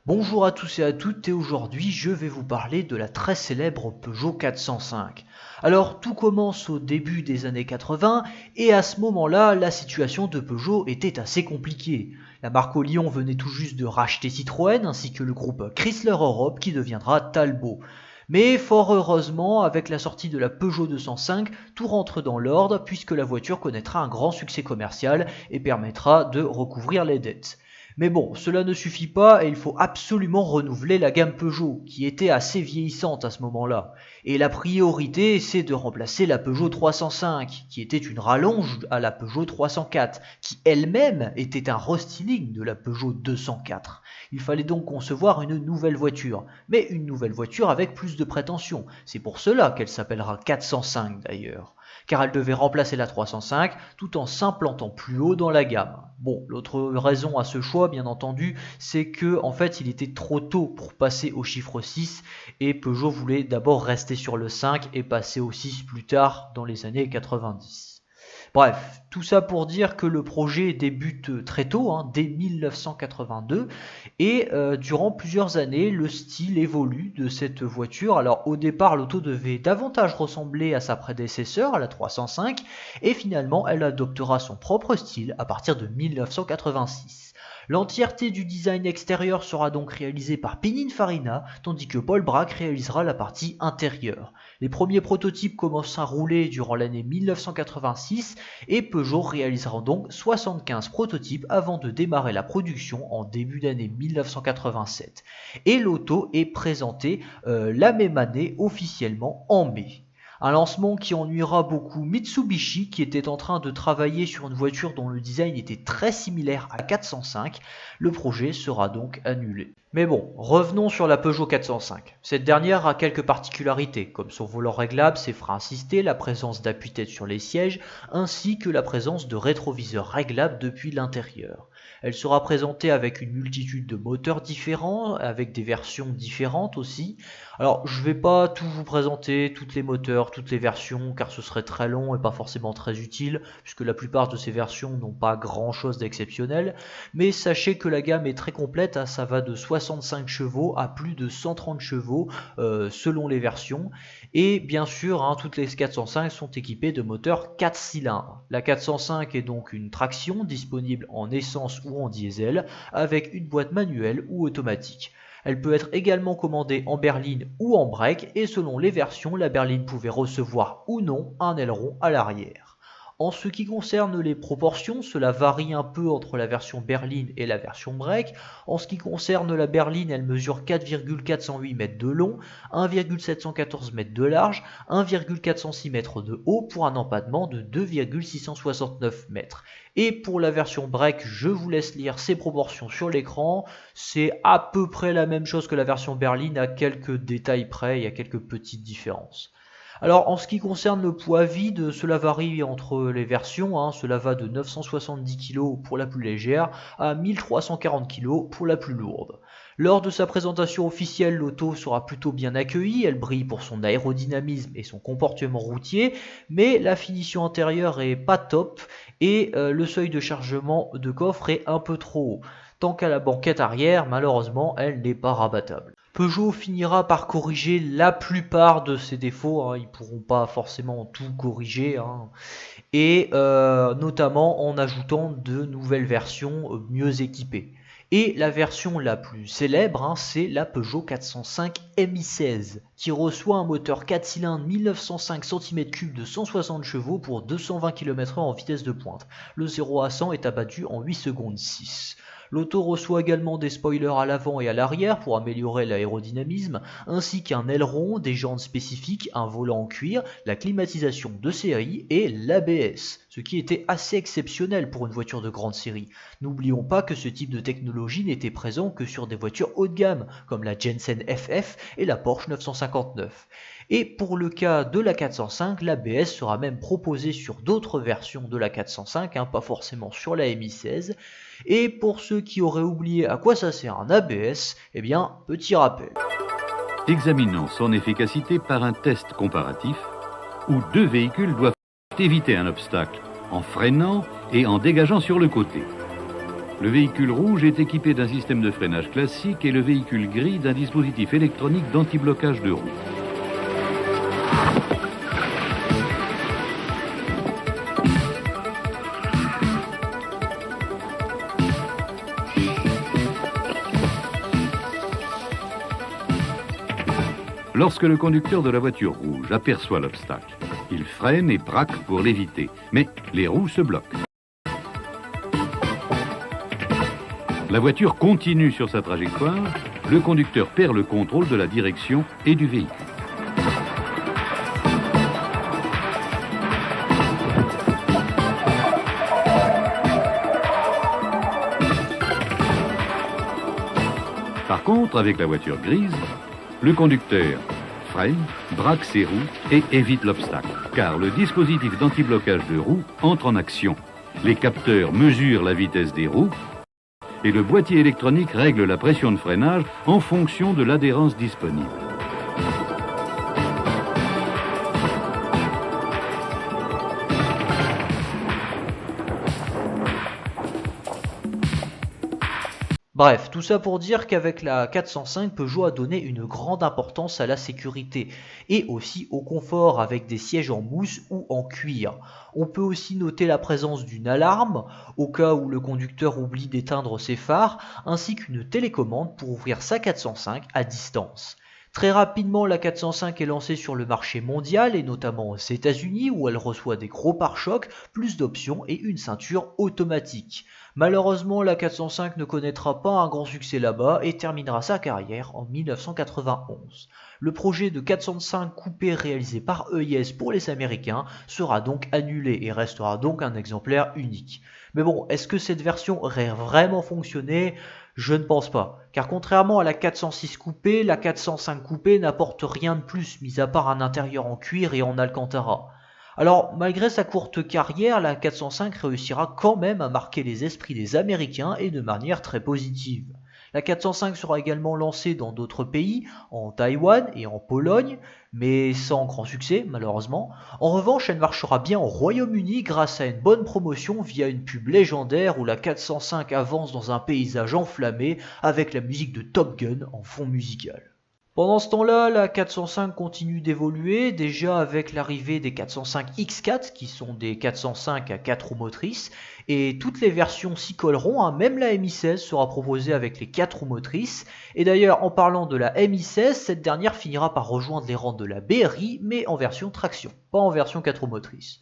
Bonjour à tous et à toutes et aujourd'hui je vais vous parler de la très célèbre Peugeot 405. Alors tout commence au début des années 80 et à ce moment-là la situation de Peugeot était assez compliquée. La marque Lyon venait tout juste de racheter Citroën ainsi que le groupe Chrysler Europe qui deviendra Talbot. Mais fort heureusement, avec la sortie de la Peugeot 205, tout rentre dans l'ordre puisque la voiture connaîtra un grand succès commercial et permettra de recouvrir les dettes. Mais bon, cela ne suffit pas et il faut absolument renouveler la gamme Peugeot, qui était assez vieillissante à ce moment-là. Et la priorité, c'est de remplacer la Peugeot 305, qui était une rallonge à la Peugeot 304, qui elle-même était un restyling de la Peugeot 204. Il fallait donc concevoir une nouvelle voiture, mais une nouvelle voiture avec plus de prétention. C'est pour cela qu'elle s'appellera 405 d'ailleurs, car elle devait remplacer la 305 tout en s'implantant plus haut dans la gamme. Bon, l'autre raison à ce choix, bien entendu, c'est que en fait, il était trop tôt pour passer au chiffre 6 et Peugeot voulait d'abord rester sur le 5 et passer au 6 plus tard dans les années 90. Bref, tout ça pour dire que le projet débute très tôt, dès 1982, et durant plusieurs années, le style évolue de cette voiture. Alors au départ, l'auto devait davantage ressembler à sa prédécesseur, la 305, et finalement, elle adoptera son propre style à partir de 1986. L'entièreté du design extérieur sera donc réalisée par Pininfarina, tandis que Paul Bracq réalisera la partie intérieure. Les premiers prototypes commencent à rouler durant l'année 1986 et Peugeot réalisera donc 75 prototypes avant de démarrer la production en début d'année 1987. Et l'auto est présentée la même année officiellement en mai. Un lancement qui ennuiera beaucoup Mitsubishi qui était en train de travailler sur une voiture dont le design était très similaire à 405. Le projet sera donc annulé. Mais bon, revenons sur la Peugeot 405. Cette dernière a quelques particularités, comme son volant réglable, ses freins assistés, la présence d'appui-tête sur les sièges, ainsi que la présence de rétroviseurs réglables depuis l'intérieur. Elle sera présentée avec une multitude de moteurs différents, avec des versions différentes aussi. Alors, je ne vais pas tout vous présenter, tous les moteurs, toutes les versions, car ce serait très long et pas forcément très utile, puisque la plupart de ces versions n'ont pas grand-chose d'exceptionnel. Mais sachez que la gamme est très complète, ça va de 65 chevaux à plus de 130 chevaux selon les versions. Et bien sûr, toutes les 405 sont équipées de moteurs 4 cylindres. La 405 est donc une traction disponible en essence ou en diesel, avec une boîte manuelle ou automatique. Elle peut être également commandée en berline ou en break et selon les versions, la berline pouvait recevoir ou non un aileron à l'arrière. En ce qui concerne les proportions, cela varie un peu entre la version berline et la version break. En ce qui concerne la berline, elle mesure 4,408 m de long, 1,714 m de large, 1,406 m de haut pour un empattement de 2,669 m. Et pour la version break, je vous laisse lire ces proportions sur l'écran. C'est à peu près la même chose que la version berline, à quelques détails près, il y a quelques petites différences. Alors en ce qui concerne le poids vide, cela varie entre les versions, cela va de 970 kg pour la plus légère à 1340 kg pour la plus lourde. Lors de sa présentation officielle, l'auto sera plutôt bien accueillie, elle brille pour son aérodynamisme et son comportement routier, mais la finition intérieure est pas top et le seuil de chargement de coffre est un peu trop haut. Tant qu'à la banquette arrière, malheureusement, elle n'est pas rabattable. Peugeot finira par corriger la plupart de ses défauts, ils ne pourront pas forcément tout corriger, et notamment en ajoutant de nouvelles versions mieux équipées. Et la version la plus célèbre, c'est la Peugeot 405 MI16, qui reçoit un moteur 4 cylindres 1905 cm3 de 160 chevaux pour 220 km/h en vitesse de pointe. Le 0 à 100 est abattu en 8 secondes 6. L'auto reçoit également des spoilers à l'avant et à l'arrière pour améliorer l'aérodynamisme, ainsi qu'un aileron, des jantes spécifiques, un volant en cuir, la climatisation de série et l'ABS, ce qui était assez exceptionnel pour une voiture de grande série. N'oublions pas que ce type de technologie n'était présent que sur des voitures haut de gamme, comme la Jensen FF et la Porsche 959. Et pour le cas de la 405, l'ABS sera même proposé sur d'autres versions de la 405, pas forcément sur la MI16. Et pour ceux qui auraient oublié à quoi ça sert un ABS, petit rappel. Examinons son efficacité par un test comparatif où deux véhicules doivent éviter un obstacle en freinant et en dégageant sur le côté. Le véhicule rouge est équipé d'un système de freinage classique et le véhicule gris d'un dispositif électronique d'anti-blocage de roues. Lorsque le conducteur de la voiture rouge aperçoit l'obstacle, il freine et braque pour l'éviter, mais les roues se bloquent. La voiture continue sur sa trajectoire, le conducteur perd le contrôle de la direction et du véhicule. Par contre, avec la voiture grise, le conducteur freine, braque ses roues et évite l'obstacle, car le dispositif d'anti-blocage de roues entre en action. Les capteurs mesurent la vitesse des roues et le boîtier électronique règle la pression de freinage en fonction de l'adhérence disponible. Bref, tout ça pour dire qu'avec la 405, Peugeot a donné une grande importance à la sécurité et aussi au confort avec des sièges en mousse ou en cuir. On peut aussi noter la présence d'une alarme au cas où le conducteur oublie d'éteindre ses phares, ainsi qu'une télécommande pour ouvrir sa 405 à distance. Très rapidement, la 405 est lancée sur le marché mondial et notamment aux États-Unis où elle reçoit des gros pare-chocs, plus d'options et une ceinture automatique. Malheureusement, la 405 ne connaîtra pas un grand succès là-bas et terminera sa carrière en 1991. Le projet de 405 coupé réalisé par EIS pour les Américains sera donc annulé et restera donc un exemplaire unique. Mais bon, est-ce que cette version aurait vraiment fonctionné ? Je ne pense pas, car contrairement à la 406 coupé, la 405 coupé n'apporte rien de plus, mis à part un intérieur en cuir et en alcantara. Alors, malgré sa courte carrière, la 405 réussira quand même à marquer les esprits des Américains et de manière très positive. La 405 sera également lancée dans d'autres pays, en Taïwan et en Pologne, mais sans grand succès malheureusement. En revanche, elle marchera bien au Royaume-Uni grâce à une bonne promotion via une pub légendaire où la 405 avance dans un paysage enflammé avec la musique de Top Gun en fond musical. Pendant ce temps-là, la 405 continue d'évoluer, déjà avec l'arrivée des 405 X4 qui sont des 405 à 4 roues motrices, et toutes les versions s'y colleront, hein. Même la MI16 sera proposée avec les 4 roues motrices, et d'ailleurs en parlant de la MI16, cette dernière finira par rejoindre les rangs de la BRI, mais en version traction, pas en version 4 roues motrices.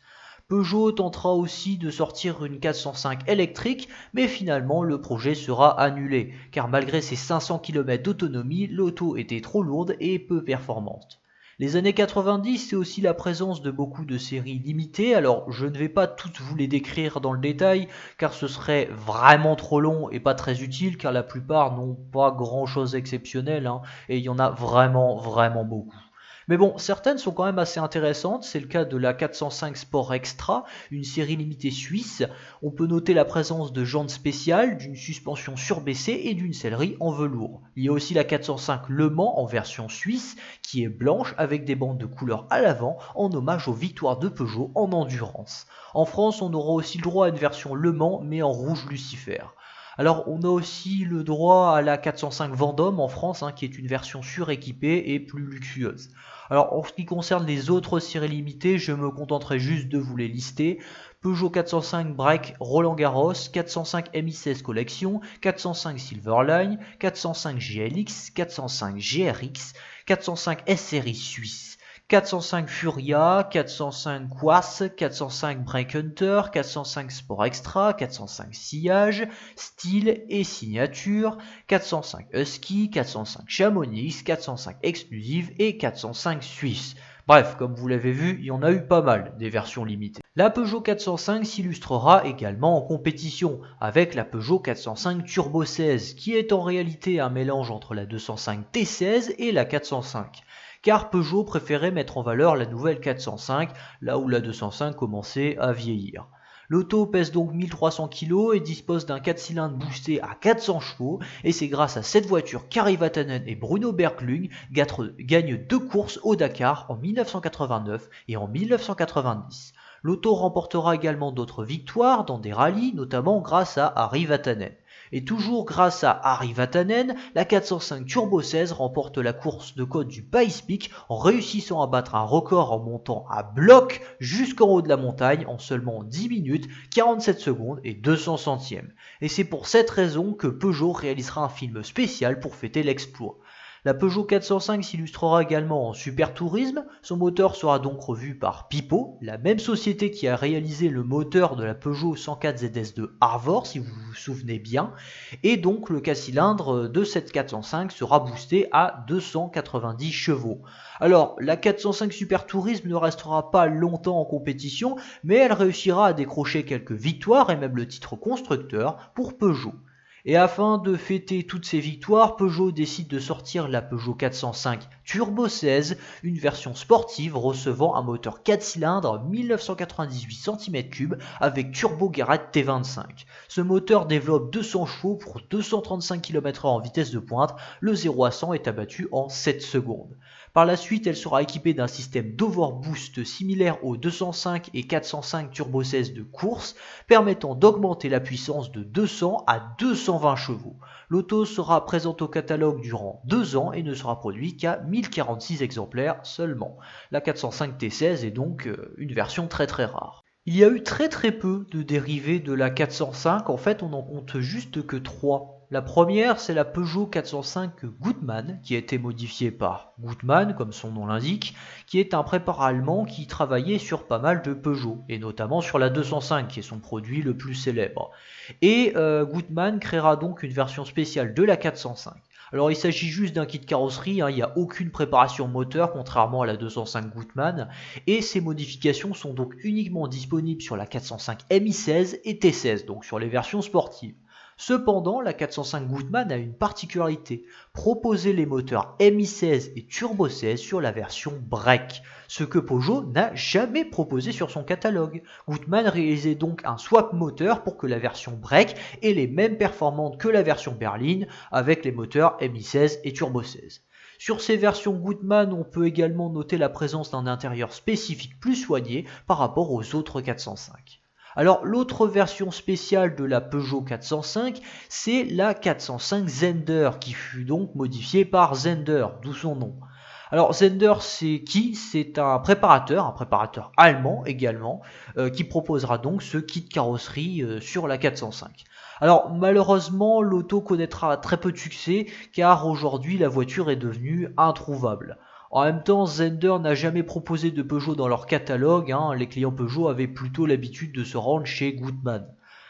Peugeot tentera aussi de sortir une 405 électrique, mais finalement le projet sera annulé, car malgré ses 500 km d'autonomie, l'auto était trop lourde et peu performante. Les années 90, c'est aussi la présence de beaucoup de séries limitées, alors je ne vais pas toutes vous les décrire dans le détail, car ce serait vraiment trop long et pas très utile, car la plupart n'ont pas grand chose d'exceptionnel, et il y en a vraiment beaucoup. Mais bon, certaines sont quand même assez intéressantes, c'est le cas de la 405 Sport Extra, une série limitée suisse. On peut noter la présence de jantes spéciales, d'une suspension surbaissée et d'une sellerie en velours. Il y a aussi la 405 Le Mans en version suisse, qui est blanche avec des bandes de couleur à l'avant, en hommage aux victoires de Peugeot en endurance. En France, on aura aussi le droit à une version Le Mans, mais en rouge Lucifer. Alors on a aussi le droit à la 405 Vendôme en France, qui est une version suréquipée et plus luxueuse. Alors en ce qui concerne les autres séries limitées, je me contenterai juste de vous les lister. Peugeot 405 Break Roland Garros, 405 MI16 Collection, 405 Silverline, 405 GLX, 405 GRX, 405 S-Series Suisse. 405 Furia, 405 Quartz, 405 Break Hunter, 405 Sport Extra, 405 Sillage, Style et Signature, 405 Husky, 405 Chamonix, 405 Exclusive et 405 Suisse. Bref, comme vous l'avez vu, il y en a eu pas mal des versions limitées. La Peugeot 405 s'illustrera également en compétition avec la Peugeot 405 Turbo 16 qui est en réalité un mélange entre la 205 T16 et la 405. Car Peugeot préférait mettre en valeur la nouvelle 405, là où la 205 commençait à vieillir. L'auto pèse donc 1300 kg et dispose d'un 4 cylindres boosté à 400 chevaux, et c'est grâce à cette voiture qu'Harry Vatanen et Bruno Berglund gagnent 2 courses au Dakar en 1989 et en 1990. L'auto remportera également d'autres victoires dans des rallyes, notamment grâce à Harry Vatanen. Et toujours grâce à Harry Vatanen, la 405 Turbo 16 remporte la course de côte du Pikes Peak en réussissant à battre un record en montant à bloc jusqu'en haut de la montagne en seulement 10 minutes, 47 secondes et 200 centièmes. Et c'est pour cette raison que Peugeot réalisera un film spécial pour fêter l'exploit. La Peugeot 405 s'illustrera également en super tourisme, son moteur sera donc revu par Pipo, la même société qui a réalisé le moteur de la Peugeot 104 ZS de Arvor si vous vous souvenez bien, et donc le 4 cylindres de cette 405 sera boosté à 290 chevaux. Alors la 405 super tourisme ne restera pas longtemps en compétition, mais elle réussira à décrocher quelques victoires et même le titre constructeur pour Peugeot. Et afin de fêter toutes ces victoires, Peugeot décide de sortir la Peugeot 405 Turbo 16, une version sportive recevant un moteur 4 cylindres 1998 cm3 avec turbo Garrett T25. Ce moteur développe 200 chevaux pour 235 km/h en vitesse de pointe, le 0 à 100 est abattu en 7 secondes. Par la suite, elle sera équipée d'un système d'overboost similaire aux 205 et 405 Turbo 16 de course, permettant d'augmenter la puissance de 200 à 220 chevaux. L'auto sera présente au catalogue durant 2 ans et ne sera produite qu'à 1046 exemplaires seulement. La 405 T16 est donc une version très rare. Il y a eu très peu de dérivés de la 405, en fait on n'en compte juste que 3. La première, c'est la Peugeot 405 Gutmann, qui a été modifiée par Gutmann, comme son nom l'indique, qui est un préparat allemand qui travaillait sur pas mal de Peugeot, et notamment sur la 205, qui est son produit le plus célèbre. Et Gutmann créera donc une version spéciale de la 405. Alors il s'agit juste d'un kit carrosserie, il n'y a aucune préparation moteur contrairement à la 205 Gutmann, et ces modifications sont donc uniquement disponibles sur la 405 MI16 et T16, donc sur les versions sportives. Cependant, la 405 Gutmann a une particularité, proposer les moteurs MI16 et Turbo 16 sur la version break, ce que Peugeot n'a jamais proposé sur son catalogue. Gutmann réalisait donc un swap moteur pour que la version break ait les mêmes performances que la version berline avec les moteurs MI16 et Turbo 16. Sur ces versions Gutmann, on peut également noter la présence d'un intérieur spécifique plus soigné par rapport aux autres 405. Alors l'autre version spéciale de la Peugeot 405, c'est la 405 Zender, qui fut donc modifiée par Zender, d'où son nom. Alors Zender, c'est qui? C'est un préparateur allemand également, qui proposera donc ce kit carrosserie sur la 405. Alors malheureusement, l'auto connaîtra très peu de succès, car aujourd'hui la voiture est devenue introuvable. En même temps, Zender n'a jamais proposé de Peugeot dans leur catalogue, les clients Peugeot avaient plutôt l'habitude de se rendre chez Gutmann.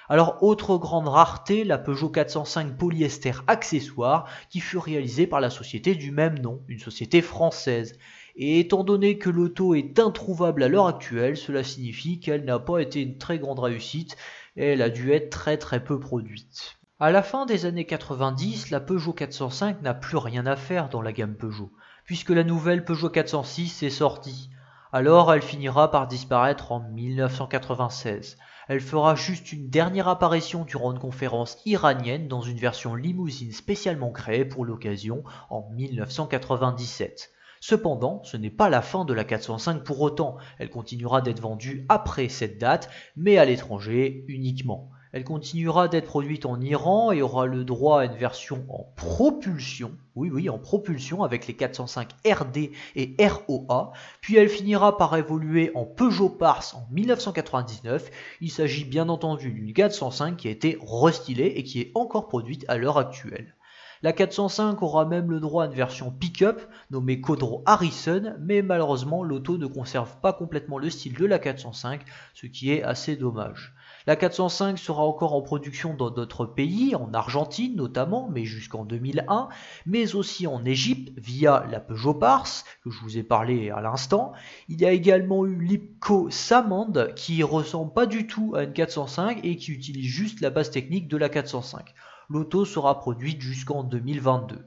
Alors autre grande rareté, la Peugeot 405 polyester accessoire qui fut réalisée par la société du même nom, une société française. Et étant donné que l'auto est introuvable à l'heure actuelle, cela signifie qu'elle n'a pas été une très grande réussite et elle a dû être très peu produite. À la fin des années 90, la Peugeot 405 n'a plus rien à faire dans la gamme Peugeot, puisque la nouvelle Peugeot 406 est sortie. Alors elle finira par disparaître en 1996. Elle fera juste une dernière apparition durant une conférence iranienne dans une version limousine spécialement créée pour l'occasion en 1997. Cependant, ce n'est pas la fin de la 405 pour autant, elle continuera d'être vendue après cette date, mais à l'étranger uniquement. Elle continuera d'être produite en Iran et aura le droit à une version en propulsion, oui, en propulsion avec les 405 RD et ROA, puis elle finira par évoluer en Peugeot Pars en 1999. Il s'agit bien entendu d'une 405 qui a été restylée et qui est encore produite à l'heure actuelle. La 405 aura même le droit à une version pick-up nommée Quadro Harrison, mais malheureusement l'auto ne conserve pas complètement le style de la 405, ce qui est assez dommage. La 405 sera encore en production dans d'autres pays, en Argentine notamment, mais jusqu'en 2001, mais aussi en Égypte via la Peugeot Pars, que je vous ai parlé à l'instant. Il y a également eu l'Ipco Samand, qui ressemble pas du tout à une 405 et qui utilise juste la base technique de la 405. L'auto sera produite jusqu'en 2022.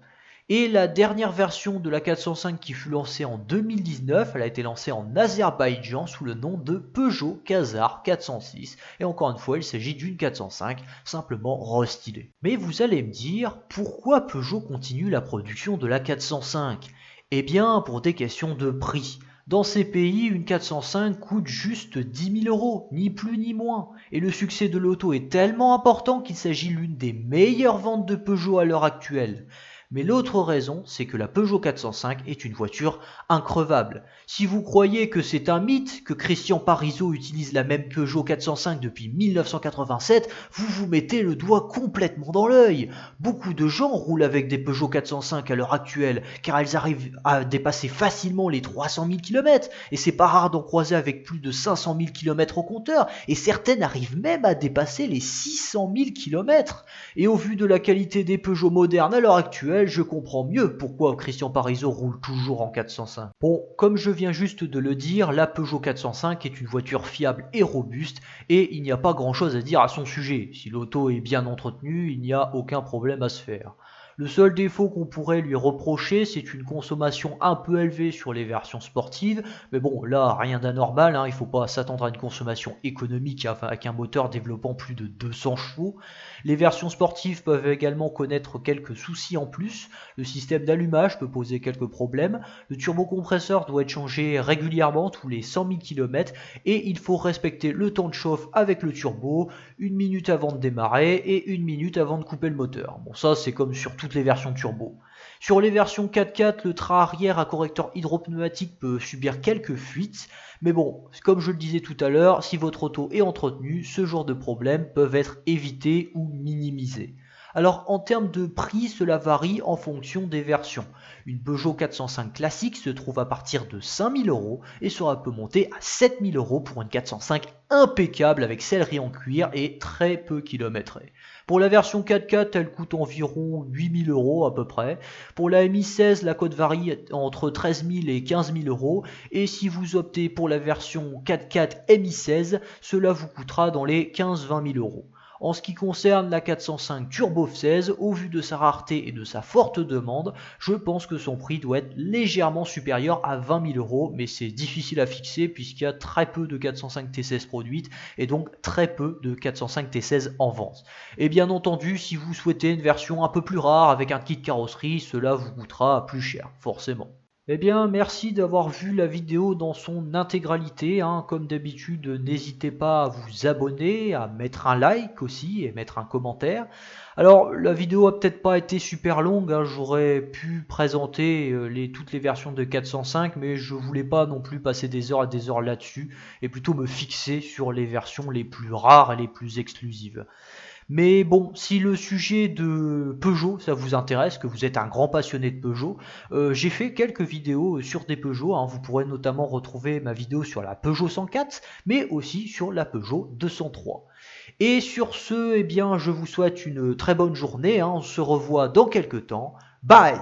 Et la dernière version de la 405 qui fut lancée en 2019, elle a été lancée en Azerbaïdjan sous le nom de Peugeot Kazar 406. Et encore une fois, il s'agit d'une 405 simplement restylée. Mais vous allez me dire, pourquoi Peugeot continue la production de la 405 ? Eh bien, pour des questions de prix. Dans ces pays, une 405 coûte juste 10 000 euros, ni plus ni moins. Et le succès de l'auto est tellement important qu'il s'agit l'une des meilleures ventes de Peugeot à l'heure actuelle. Mais l'autre raison, c'est que la Peugeot 405 est une voiture increvable. Si vous croyez que c'est un mythe, que Christian Parizeau utilise la même Peugeot 405 depuis 1987, vous vous mettez le doigt complètement dans l'œil. Beaucoup de gens roulent avec des Peugeot 405 à l'heure actuelle, car elles arrivent à dépasser facilement les 300 000 km, et c'est pas rare d'en croiser avec plus de 500 000 km au compteur, et certaines arrivent même à dépasser les 600 000 km. Et au vu de la qualité des Peugeot modernes à l'heure actuelle, je comprends mieux pourquoi Christian Parizeau roule toujours en 405. Bon, comme je viens juste de le dire, la Peugeot 405 est une voiture fiable et robuste, et il n'y a pas grand chose à dire à son sujet. Si l'auto est bien entretenue, il n'y a aucun problème à se faire. Le seul défaut qu'on pourrait lui reprocher, c'est une consommation un peu élevée sur les versions sportives, mais bon, là, rien d'anormal, il ne faut pas s'attendre à une consommation économique avec un moteur développant plus de 200 chevaux. Les versions sportives peuvent également connaître quelques soucis en plus, le système d'allumage peut poser quelques problèmes, le turbocompresseur doit être changé régulièrement tous les 100 000 km, et il faut respecter le temps de chauffe avec le turbo, 1 minute avant de démarrer et 1 minute avant de couper le moteur. Bon, ça c'est comme sur toutes les versions turbo. Sur les versions 4x4, le train arrière à correcteur hydropneumatique peut subir quelques fuites, mais bon, comme je le disais tout à l'heure, si votre auto est entretenue, ce genre de problèmes peuvent être évités ou minimisés. Alors en termes de prix, cela varie en fonction des versions. Une Peugeot 405 classique se trouve à partir de 5 000 euros et cela peut monter à 7 000 euros pour une 405 impeccable avec sellerie en cuir et très peu kilométrée. Pour la version 4x4, elle coûte environ 8 000 euros à peu près. Pour la MI16, la cote varie entre 13 000 et 15 000 euros. Et si vous optez pour la version 4x4 MI16, cela vous coûtera dans les 15-20 000 euros. En ce qui concerne la 405 Turbo 16, au vu de sa rareté et de sa forte demande, je pense que son prix doit être légèrement supérieur à 20 000 euros, mais c'est difficile à fixer puisqu'il y a très peu de 405 T16 produites et donc très peu de 405 T16 en vente. Et bien entendu, si vous souhaitez une version un peu plus rare avec un kit carrosserie, cela vous coûtera plus cher, forcément. Eh bien, merci d'avoir vu la vidéo dans son intégralité. Comme d'habitude, n'hésitez pas à vous abonner, à mettre un like aussi et mettre un commentaire. Alors, la vidéo a peut-être pas été super longue, j'aurais pu présenter toutes les versions de 405, mais je voulais pas non plus passer des heures et des heures là-dessus, et plutôt me fixer sur les versions les plus rares et les plus exclusives. Mais bon, si le sujet de Peugeot, ça vous intéresse, que vous êtes un grand passionné de Peugeot, j'ai fait quelques vidéos sur des Peugeot. Vous pourrez notamment retrouver ma vidéo sur la Peugeot 104, mais aussi sur la Peugeot 203. Et sur ce, eh bien, je vous souhaite une très bonne journée. On se revoit dans quelques temps. Bye!